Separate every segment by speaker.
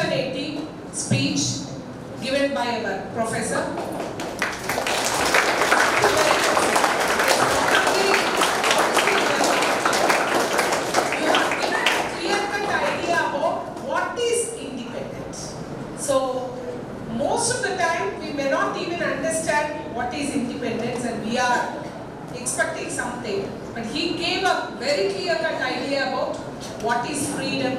Speaker 1: alternative speech given by our professor. So most of the time we may not even understand what is independence and we are expecting something, but he gave a very clear-cut idea about what is freedom,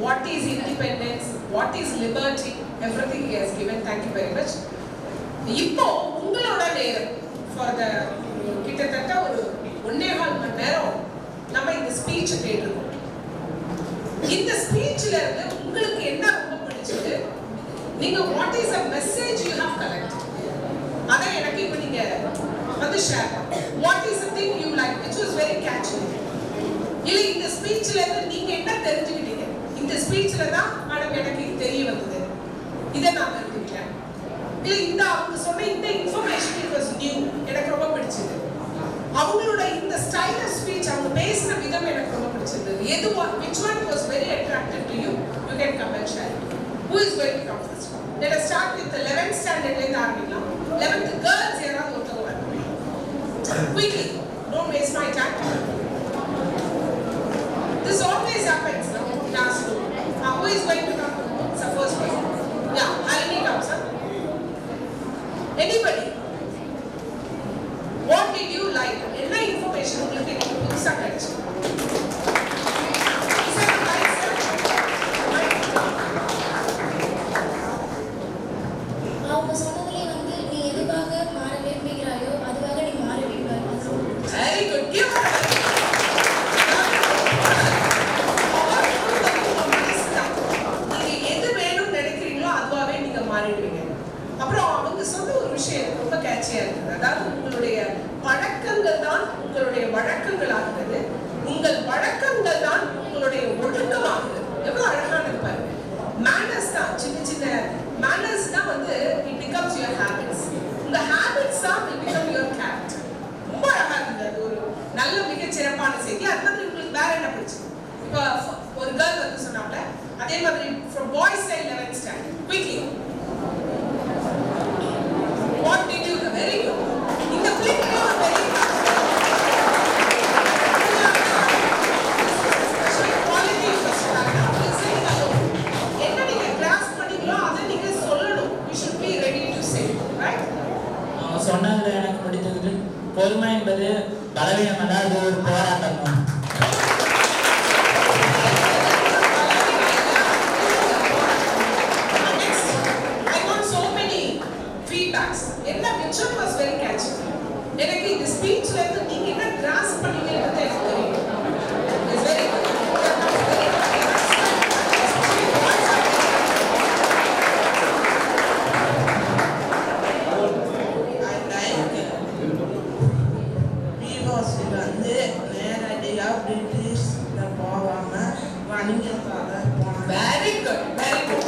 Speaker 1: what is independence, what is liberty, everything he has given. Thank you very much. இப்போ உங்களோட நேரம் for the கிட்டத்தட்ட ஒரு 1.5 மணி நேரம் நம்ம இந்த speech கேட்டிருக்கோம். இந்த ஸ்பீச்ல இருந்து உங்களுக்கு என்ன ரொம்ப பிடிச்சது, நீங்க what is a message you have collected, அத எனக்கு இப்ப நீங்க வந்து ஷேர் பண்ணுங்க. What is the thing you like which was very catchy? இல்ல இந்த ஸ்பீச்ல இருந்து நீங்க என்ன தெரிஞ்சுக்கிட்டீங்க? இந்த ஸ்பீச்ல தான் மேடம் எனக்கு இது தெரிய வந்தது, இத நான் தெரிஞ்சுக்கிட்டேன். இல்ல இந்த அவங்க சொன்ன இந்த இன்ஃபர்மேஷன் it was new, எனக்கு ரொம்ப பிடிச்சது. அவங்களோட இந்த ஸ்டைல் ஆஃப் ஸ்பீச், அவங்க பேசின விதம் எனக்கு ரொம்ப பிடிச்சது. எது which one was very attractive to you? You can come and share. Who is going to come first? Let us start with the 11th standard ல ஆரம்பிக்கலாம். 11th girls யாராவது ஒருத்தவங்க வரணும். Quickly, don't waste my time. This always happens now in classroom. Who is going to come? It's the first person. Yeah, Harini comes up. Anybody? What did you like? என்ன information உங்களுக்கு புதுசா கிடைச்சது?
Speaker 2: பொறுமை என்பது பலவீனம் அல்ல, அது ஒரு போராட்டம் தான்.
Speaker 1: எனக்கு இந்த ஸ்பீச்ல இருந்து நீங்க என்ன கிராஸ்ப் பண்ணீங்கன்றது எனக்கு தெரியும். It's very good. Very good, very good.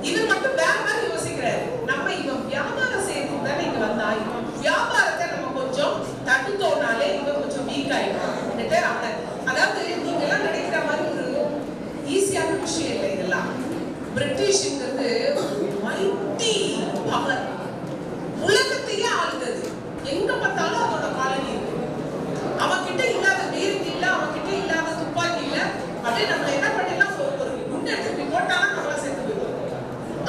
Speaker 1: இது மட்டும் வேற மாதிரி யோசிக்கிறாரு. நம்ம இவன் வியாபாரம் செய்யறதுக்கு தானே இங்க வந்தா, இவன் வியாபாரத்தை நம்ம கொஞ்சம் தடுத்தோம்னாலே இவன் கொஞ்சம் வீக் ஆயிடும். அதாவது நீங்க எல்லாம் நினைக்கிற மாதிரி ஒரு ஈஸியான விஷயம் இல்லை இதெல்லாம். பிரிட்டிஷ்ங்கிறது மைட்டி பவர், உலகத்தையே ஆளுது. எங்க பார்த்தாலும் அதோட காலனி இருக்கு. அவன்கிட்ட இல்லாத வீரத்தி இல்ல, அவன்கிட்ட இல்லாத துப்பாக்கி இல்ல. அப்படியே நம்ம என்ன பண்ணிடலாம், ஒரு குண்டு எடுத்து போட்டாலும் நம்மள சேர்த்து போயிடும்.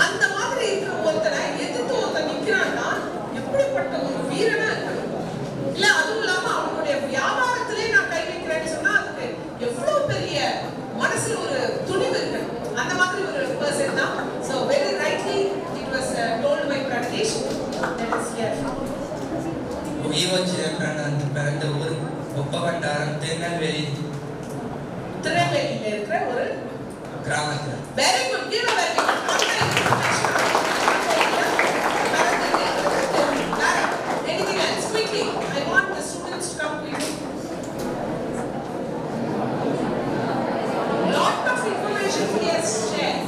Speaker 1: அந்த மாதிரி இருக்கிற ஒருத்தனை எதிர்த்து ஒருத்தன் நிக்கிறான்னா எப்படிப்பட்ட ஒரு வீரனா இருக்கு இல்ல. அதுவும் இல்லாம அவனுடைய வியாபாரத்திலே நான் கை வைக்கிறேன்னு சொன்னா அதுக்கு எவ்வளவு பெரிய மனசுல ஒரு துணிவு இருக்கு. அந்த மாதிரி ஒரு பர்சன் தான். So very rightly it was told by Pratish. Let us hear.
Speaker 3: பிறந்த ஊர் ஒப்பவட்டாரம் திருநெல்வேலியில
Speaker 1: இருக்கிற ஒரு
Speaker 3: கிராமத்தில்.
Speaker 1: Very good. give a very good. Anything else quickly? I want the students to come quickly. Lot of information he has shared.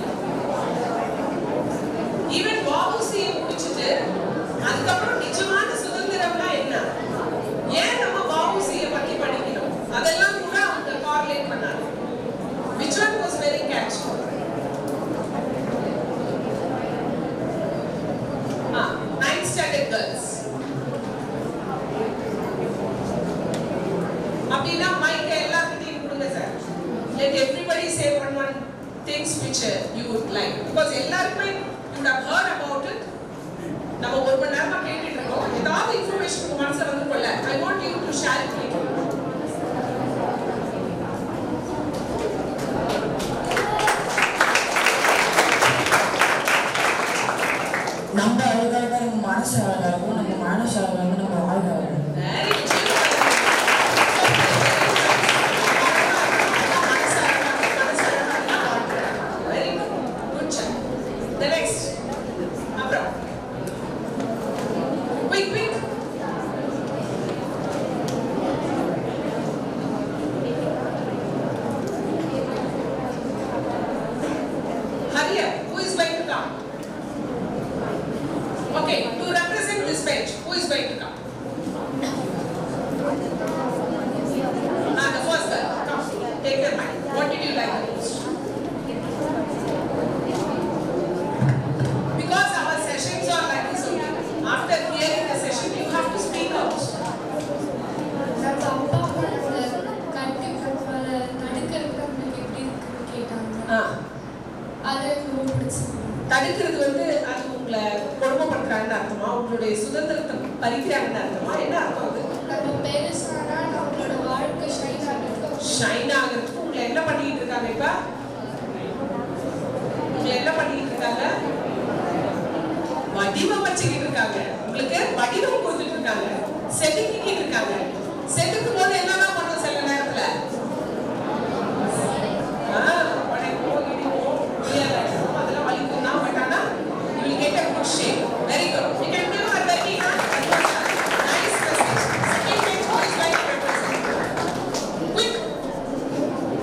Speaker 1: Even வாவுசியை முடிச்சிட்டு அதுக்கப்புறம் நிஜமான சுதந்திரம்னா என்ன, ஏன் நம்ம வாவு அப்படின்னா மைக் எல்லார்கிட்டயும் கொடுங்க sir. Let everybody say one things which you would like, because எல்லாருமே you would have heard about it. நம்ம ஒரு மணி நேரமா கேட்டுட்டு இருக்கோம். ஏதாவது இன்ஃபர்மேஷன் உங்க மனசுல வந்து கொள்ள I want you to share it with me.
Speaker 2: நம்ம அழகாக நம்ம மனசு அழகாகும், நம்ம மனசு அழகாக நம்ம அழகாகும். தடுக்கிறது வந்து அது உங்களை கொடுமைப்படுத்துறாங்கன்னு அர்த்தமா, உங்களுடைய சுதந்திரத்தை பறிக்கிறாங்கன்னு அர்த்தமா, என்ன அர்த்தம் அது?
Speaker 4: நம்ம பெருசானா நம்மளோட வாழ்க்கை ஷைன்
Speaker 1: ஆகிறதுக்கு உங்களை என்ன பண்ணிக்கிட்டு இருக்காங்க? இப்ப உங்களை என்ன பண்ணிக்கிட்டு இருக்காங்க? வடிவம் வச்சுக்கிட்டு இருக்காங்க. உங்களுக்கு வடிவம் கொடுத்துட்டு இருக்காங்க, செதுக்கிக்கிட்டு இருக்காங்க. செதுக்கும் போது என்னதான் பண்ணும் சில நேரத்துல? Very good. You can give her very hand. Nice message. Second page, who is like to represent? Quick.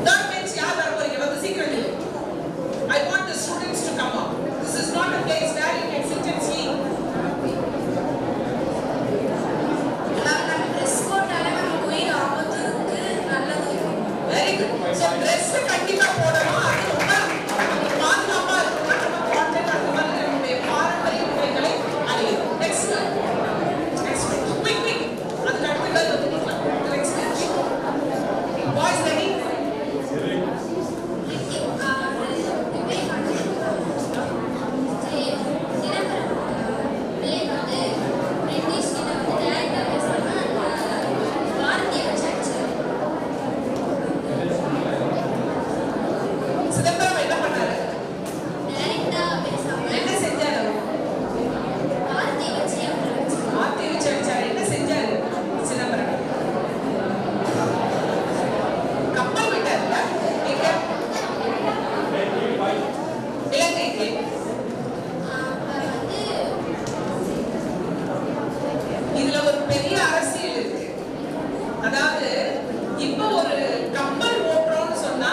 Speaker 1: Third page, yaad arvarige vandu seekiram illu. I want the students to come up. This is not a place where you can sit and sleep.
Speaker 4: நம்ம dress போட்டாலே நமக்கு உயிர் ஆபத்து இருக்கு, நல்லது.
Speaker 1: Very good. So dress கண்டிப்பா போடணும். அது ரொம்ப பாதுகாப்பா இருக்கணும். நம்ம காட்டன் அந்த மாதிரி நம்முடைய பாரம்பரிய உடைகளை அணியணும். Next one. Next one. Quick, quick. அதுக்கு அடுத்த girl வந்து நிக்கலாம். Next page. Boys ready? Chidambaram என்ன பண்ணாரு? என்ன செஞ்சாரு? ஆர்த்தி வச்சு அடிச்சாரு. என்ன செஞ்சாரு சிதம்பரம்? கப்பல் விட்டாருல? எங்க? இலங்கைக்கு. இதுல ஒரு பெரிய அரசியல் இருக்கு. அதாவது இப்ப ஒரு கப்பல் ஓட்டுறோம்னு சொன்னா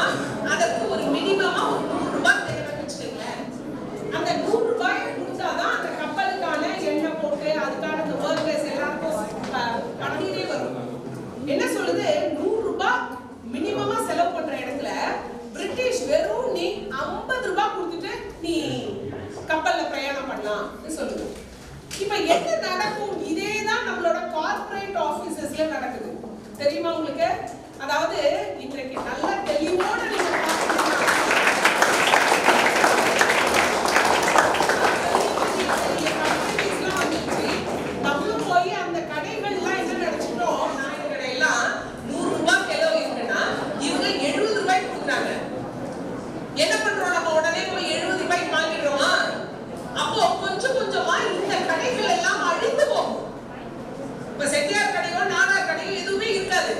Speaker 1: அதற்கு ஒரு மினிமமா ஒரு 100 ரூபாய் தேவைன்னு வச்சுக்கோங்களேன். அந்த 100 ரூபாய் கொடுத்தாதான் அந்த கப்பலுக்கான எண்ணெய் போட்டு அதுக்கான அந்த ஒர்க்கர்ஸ் எல்லாருக்கும் பணமே வரும். என்ன சொல்லுது? 100 ரூபாய் மினிமமா செலவு பண்ற இடத்துல பிரிட்டிஷ் வெறும் நீ 50 ரூபாய் கொடுத்துட்டு நீ கப்பல்ல பிரயாணம் பண்ணலாம் சொல்லுது. இப்ப என்ன நடக்கும்? இதேதான் நம்மளோட கார்ப்பரேட் ஆபீசஸ்ல நடக்குது. தெரியுமா உங்களுக்கு? அதாவது இன்றைக்கு நல்ல தெளிவோட நீங்க நம்மளும் போய் அந்த கடைகள்லாம் என்ன நினைச்சிட்டோம்? நாயுடு கடையெல்லாம் 100 ரூபாய் கிலோ இருக்குன்னா இவங்க 70 ரூபாய்க்கு கொடுக்குறாங்க. என்ன பண்றோம்? நம்ம உடனே போய் 70 ரூபாய்க்கு வாங்கிடுறோமா? அப்போ கொஞ்சம் கொஞ்சமா இந்த கடைகள் எல்லாம் அழிந்து போகும். இப்ப செட்டியார் கடையோ நாடார் கடையோ எதுவுமே இருக்காது.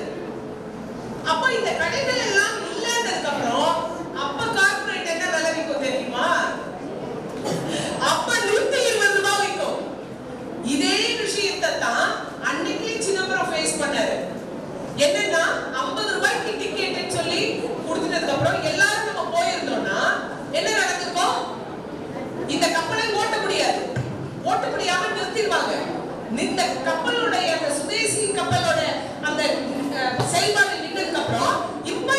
Speaker 1: அப்ப இந்த கடைகள் எல்லாம் இல்லைன்றதுக்கு அப்புறம் அப்ப கார்ப்பரேட் என்ன விலை விற்கும் தெரியுமா? அப்ப 120 ரூபாய் விற்கும். இதே விஷயத்தை தான் அன்னைக்கு சிதம்பரம் ஃபேஸ் பண்ணாரு. என்னன்னா 50 ரூபாய்க்கு டிக்கெட் சொல்லி கொடுத்ததுக்கு அப்புறம் எல்லாரும் நம்ம போயிருந்தோம்னா என்ன நடந்துக்கும்? இந்த கப்பலை ஓட்ட முடியாது. ஓட்ட முடியாம நிறுத்திடுவாங்க. இந்த கப்பலோட அந்த சுதேசி கப்பலோட அந்த செயல்பாடு நின்றதுக்கு அப்புறம் இப்ப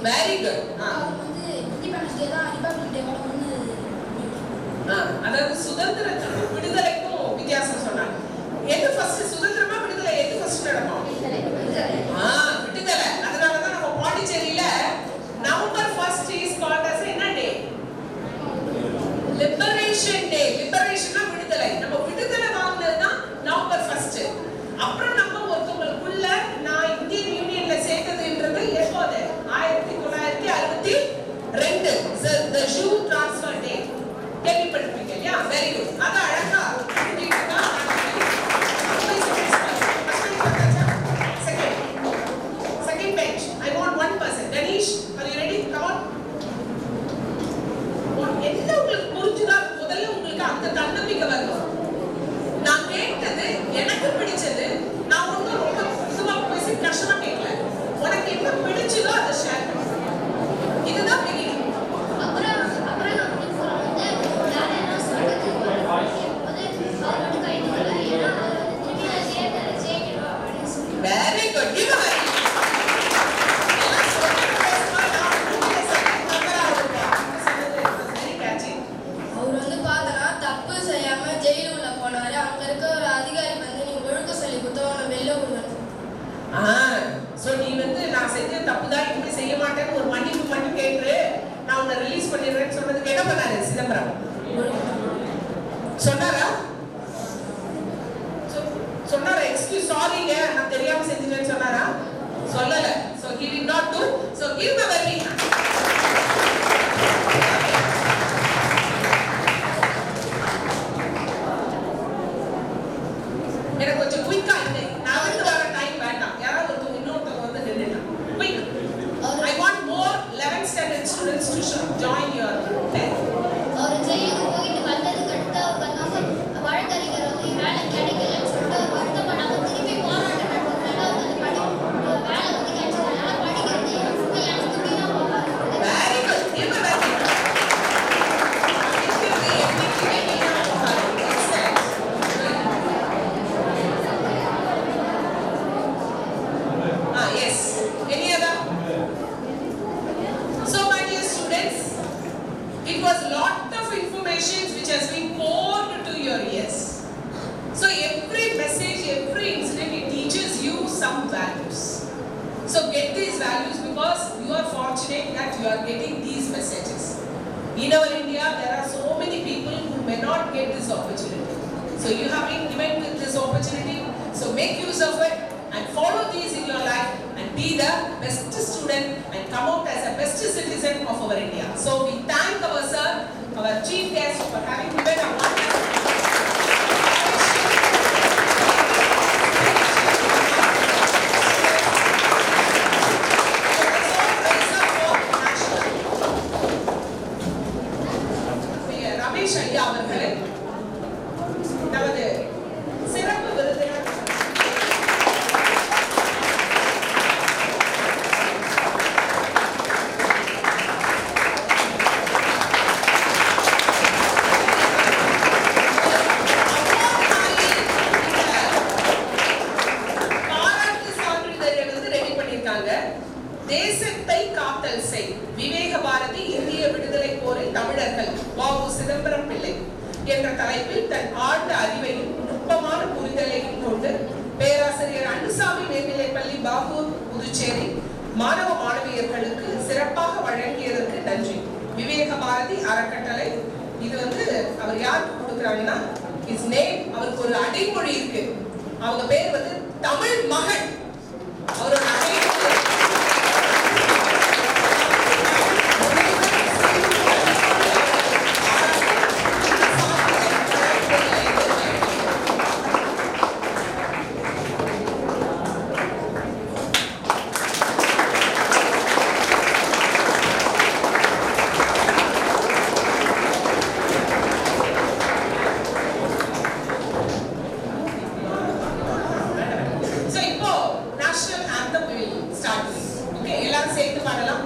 Speaker 1: வெரி குட்.
Speaker 4: அவங்க வந்து இண்டிபெண்டன்ஸ் டே தான் ரிபப்ளிக் டே கூட ஒன்று.
Speaker 1: அதாவது சுதந்திரத்துக்கும் விடுதலைக்கும் வித்தியாசம் சொன்னாங்க. எது ஃபர்ஸ்ட் சுதந்திரமா விடுதலை எது ஃபர்ஸ்ட் நடக்கும்? விடுதலை. அதனால தான் நம்ம பாண்டிச்சேரியில நவம்பர் 1 இஸ் கால்ட் as என்ன டே? லிபரேஷன் டே. லிபரேஷன்னா விடுதலை. நம்ம விடுதலை வாங்குனது தான் நவம்பர் 1. அப்புறம் நம்ம ஒருத்தவங்களுக்குள்ள நான் இந்தியன் யூனியன்ல சேர்த்ததுன்றது எப்போது? 1962 the Jew transfer day. கேள்விப்பட்டிருப்பீங்க இல்லையா? Very good. அது அழகா second bench. I want one person. Ganesh, are you ready? Come on. என்ன உங்களுக்கு புரிஞ்சுதா? முதல்ல உங்களுக்கு அந்த தன்னம்பிக்கை வரணும். நான் கேட்டது எனக்கு பிடிச்சது. நான் ஒன்றும் ரொம்ப இதுவா பேசி கஷ்டமா கேட்கல. உனக்கு என்ன பிடிச்சதோ அதை ஷேர் பண்ணு. இதுதான் beginning. Very good. Give a very
Speaker 4: அவர் வந்து பார்த்தனா தப்பு செய்யாம ஜெயிலுக்கு உள்ள போனாரு. அங்க இருக்க ஒரு அதிகாரி வந்து நீங்க ஒழுக்க சொல்லி கொடுத்தவன வெளில விடணும்.
Speaker 1: சோ நீ வந்து நான் செஞ்ச தப்பு தான் இனிமே செய்ய மாட்டேன்னு ஒரு மன்னிப்பு மட்டும் கேட்று நான் உன்னை ரிலீஸ் பண்ணிடுறேன்னு சொன்னதுக்கு என்ன பண்ணாரு சிதம்பரம்? சொன்னாரா? சொன்னாரா எக்ஸ்கியூஸ் சாரிங்க நான் தெரியாம செஞ்சிட்டேன்னு சொன்னாரா? சொல்லல. So he did not do. So give a very எனக்கு கொஞ்சம் குயிக்கா இல்லை. நான் வந்து வர டைம் வேண்டாம். யாராவது இன்னொருத்தவங்க வந்து நின்னுட்டாங்க. Quick. I want more 11th standard students to join your day.
Speaker 4: அவர் ஜெயிலுக்கு போயிட்டு வந்ததுக்கு அடுத்து அவர் வழக்கறிஞர் வந்து வேலை கிடைக்கலன்னு சொல்லிட்டு அவர் வருத்தப்படாம திருப்பி போராட்டம் நடத்துறதுனால அவர் வந்து வேலை வந்து கிடைச்சதுனால படிக்கிறது எனக்கு துணியா போவார்.
Speaker 1: Very good. Give a very good. Yes. Any other? So my dear students, it was lot of information which has been poured to your ears. So every message, every incident, it teaches you some values. So get these values because you are fortunate that you are getting these messages. In our India, there are so many people who may not get this opportunity. So you have been given with this opportunity. So make use of it and follow these in your life and be the best student and come out as a best citizen of our India. So we thank our sir, our chief guest for having given a wonderful Ramesh ஐயா அவர்களை நமது சிறப்பு விருந்தினர் பாராட்டு சான்றிதழ் வந்து ready பண்ணியிருக்காங்க. தேசத்தை காத்தல் செய் விவேக பாரதி இந்திய விடுதலை போரில் தமிழர்கள் வ.உ. சிதம்பரம் பிள்ளை என்ற தலைப்பில் தன் ஆழ்ந்த அறிவையும் நுட்பமான புரிதலையும் கொண்டு பேராசிரியர் அன்புசாமி மேல்நிலைப்பள்ளி பாகூர் புதுச்சேரி மாணவ மாணவியர்களுக்கு சிறப்பாக வழங்கியதற்கு நன்றி. விவேக பாரதி அறக்கட்டளை இது வந்து அவர் யாருக்கு கொடுக்குறாங்கன்னா his name அவருக்கு ஒரு அடைமொழி இருக்கு. அவங்க பேர் வந்து தமிழ் மகன். அவரோட அடைமொழி So, இப்போ national anthem will start. Okay, எல்லாரும் சேர்ந்து பாடலாம்.